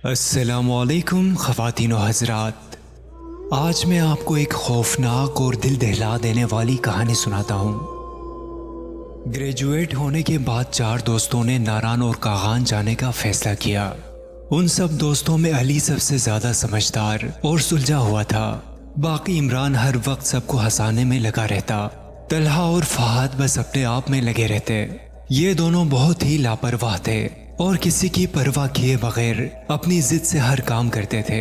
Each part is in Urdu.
السلام علیکم خواتین و حضرات، آج میں آپ کو ایک خوفناک اور دل دہلا دینے والی کہانی سناتا ہوں۔ گریجویٹ ہونے کے بعد 4 دوستوں نے ناران اور کاغان جانے کا فیصلہ کیا۔ ان سب دوستوں میں علی سب سے زیادہ سمجھدار اور سلجھا ہوا تھا، باقی عمران ہر وقت سب کو ہنسانے میں لگا رہتا۔ طلحہ اور فہد بس اپنے آپ میں لگے رہتے۔ یہ دونوں بہت ہی لاپرواہ تھے اور کسی کی پرواہ کیے بغیر اپنی ضد سے ہر کام کرتے تھے۔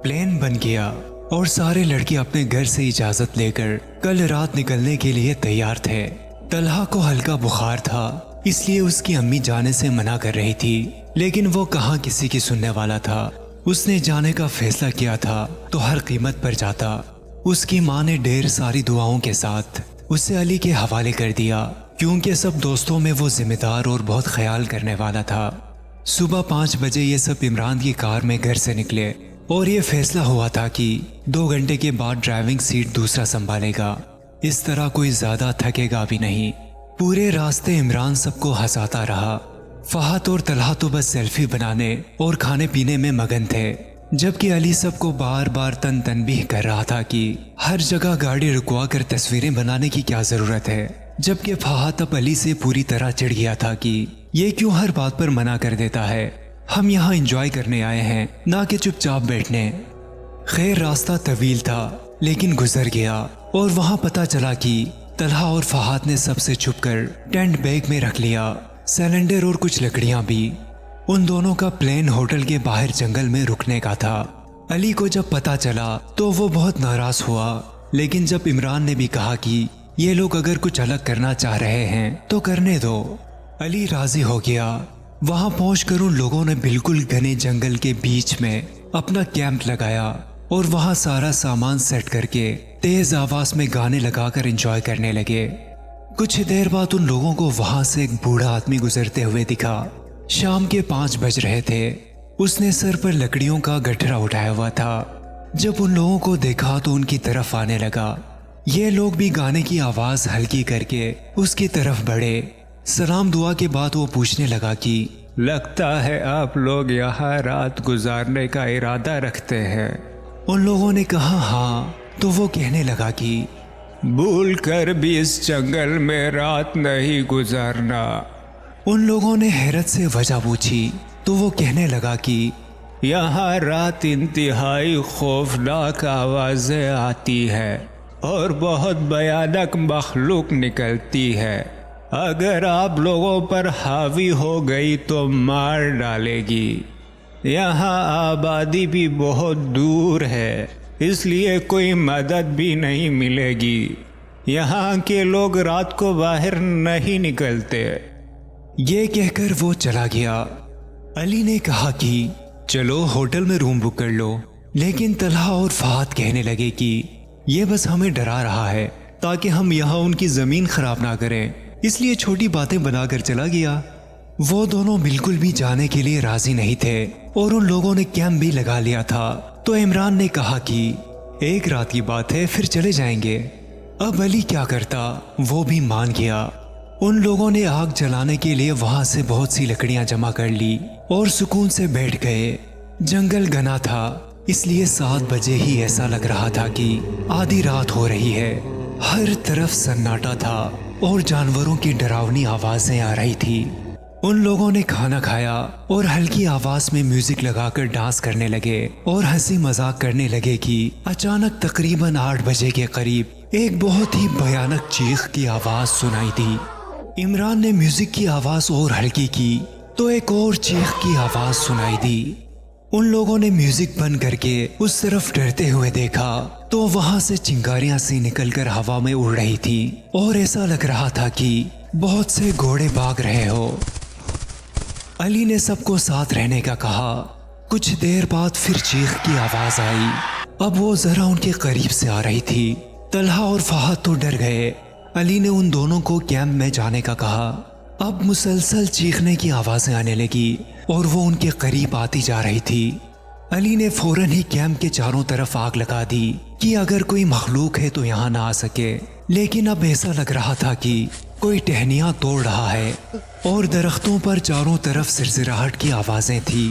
پلان بن گیا اور سارے لڑکے اپنے گھر سے اجازت لے کر کل رات نکلنے کے لیے تیار تھے۔ طلحہ کو ہلکا بخار تھا، اس لیے اس کی امی جانے سے منع کر رہی تھی، لیکن وہ کہاں کسی کی سننے والا تھا۔ اس نے جانے کا فیصلہ کیا تھا تو ہر قیمت پر جاتا۔ اس کی ماں نے ڈھیر ساری دعاؤں کے ساتھ اسے علی کے حوالے کر دیا، کیونکہ سب دوستوں میں وہ ذمہ دار اور بہت خیال کرنے والا تھا۔ صبح 5 بجے یہ سب عمران کی کار میں گھر سے نکلے اور یہ فیصلہ ہوا تھا کہ 2 گھنٹے کے بعد ڈرائیونگ سیٹ دوسرا سنبھالے گا، اس طرح کوئی زیادہ تھکے گا بھی نہیں۔ پورے راستے عمران سب کو ہنساتا رہا۔ فہد اور طلحہ تو بس سیلفی بنانے اور کھانے پینے میں مگن تھے، جبکہ علی سب کو بار بار تنبیہ کر رہا تھا کہ ہر جگہ گاڑی رکوا کر تصویریں بنانے کی کیا ضرورت ہے، جبکہ فہد اب علی سے پوری طرح چڑھ گیا تھا کہ یہ کیوں ہر بات پر منع کر دیتا ہے، ہم یہاں انجوائے کرنے آئے ہیں نہ کہ چپ چاپ بیٹھنے۔ خیر راستہ طویل تھا لیکن گزر گیا اور وہاں پتہ چلا کہ طلحہ اور فہد نے سب سے چھپ کر ٹینٹ بیگ میں رکھ لیا، سلنڈر اور کچھ لکڑیاں بھی۔ ان دونوں کا پلان ہوٹل کے باہر جنگل میں رکنے کا تھا۔ علی کو جب پتہ چلا تو وہ بہت ناراض ہوا، لیکن جب عمران نے بھی کہا کہ یہ لوگ اگر کچھ الگ کرنا چاہ رہے ہیں تو کرنے دو، علی راضی ہو گیا۔ وہاں پہنچ کر ان لوگوں نے بالکل گھنے جنگل کے بیچ میں اپنا کیمپ لگایا اور وہاں سارا سامان سیٹ کر کے تیز آواز میں گانے لگا کر انجوائے کرنے لگے۔ کچھ دیر بعد ان لوگوں کو وہاں سے ایک بوڑھا آدمی گزرتے ہوئے دکھا۔ شام کے 5 بج رہے تھے۔ اس نے سر پر لکڑیوں کا گٹھرا اٹھایا ہوا تھا۔ جب ان لوگوں کو دیکھا تو ان کی طرف آنے لگا۔ یہ لوگ بھی گانے کی آواز ہلکی کر کے اس کی طرف بڑھے۔ سلام دعا کے بعد وہ پوچھنے لگا کہ لگتا ہے آپ لوگ یہاں رات گزارنے کا ارادہ رکھتے ہیں۔ ان لوگوں نے کہا ہاں، تو وہ کہنے لگا کہ بھول کر بھی اس جنگل میں رات نہیں گزارنا۔ ان لوگوں نے حیرت سے وجہ پوچھی تو وہ کہنے لگا کہ یہاں رات انتہائی خوفناک آوازیں آتی ہے اور بہت بھیانک مخلوق نکلتی ہے، اگر آپ لوگوں پر حاوی ہو گئی تو مار ڈالے گی۔ یہاں آبادی بھی بہت دور ہے، اس لیے کوئی مدد بھی نہیں ملے گی۔ یہاں کے لوگ رات کو باہر نہیں نکلتے۔ یہ کہہ کر وہ چلا گیا۔ علی نے کہا کہ چلو ہوٹل میں روم بک کر لو، لیکن طلحہ اور فہد کہنے لگے کہ یہ بس ہمیں ڈرا رہا ہے تاکہ ہم یہاں ان کی زمین خراب نہ کریں، اس لیے چھوٹی باتیں بنا کر چلا گیا۔ وہ دونوں بالکل بھی جانے کے لیے راضی نہیں تھے اور ان لوگوں نے کیمپ بھی لگا لیا تھا، تو عمران نے کہا کہ ایک رات کی بات ہے، پھر چلے جائیں گے۔ اب علی کیا کرتا، وہ بھی مان گیا۔ ان لوگوں نے آگ جلانے کے لیے وہاں سے بہت سی لکڑیاں جمع کر لی اور سکون سے بیٹھ گئے۔ جنگل گھنا تھا، اس لیے 7 بجے ہی ایسا لگ رہا تھا کہ آدھی رات ہو رہی ہے۔ ہر طرف سناٹا تھا اور جانوروں کی ڈراؤنی آوازیں آ رہی تھی۔ ان لوگوں نے کھانا کھایا اور ہلکی آواز میں میوزک لگا کر ڈانس کرنے لگے اور ہنسی مذاق کرنے لگے کہ اچانک تقریباً 8 بجے کے قریب ایک بہت ہی بھیانک چیخ کی آواز سنائی دی۔ عمران نے میوزک کی آواز اور ہلکی کی تو ایک اور چیخ کی آواز سنائی دی۔ ان لوگوں نے میوزک بند کر کے اس طرف ڈرتے ہوئے دیکھا تو وہاں سے چنگاریاں سی نکل کر ہوا میں اڑ رہی تھی اور ایسا لگ رہا تھا کہ بہت سے گھوڑے بھاگ رہے ہو۔ علی نے سب کو ساتھ رہنے کا کہا۔ کچھ دیر بعد پھر چیخ کی آواز آئی، اب وہ ذرا ان کے قریب سے آ رہی تھی۔ طلحہ اور فہد تو ڈر گئے۔ علی نے ان دونوں کو کیمپ میں جانے کا کہا۔ اب مسلسل چیخنے کی آوازیں آنے لگی اور وہ ان کے قریب آتی جا رہی تھی۔ علی نے فوراً ہی کیمپ کے چاروں طرف آگ لگا دی کہ اگر کوئی مخلوق ہے تو یہاں نہ آ سکے، لیکن اب ایسا لگ رہا تھا کہ کوئی ٹہنیاں توڑ رہا ہے اور درختوں پر چاروں طرف سرسراہٹ کی آوازیں تھی۔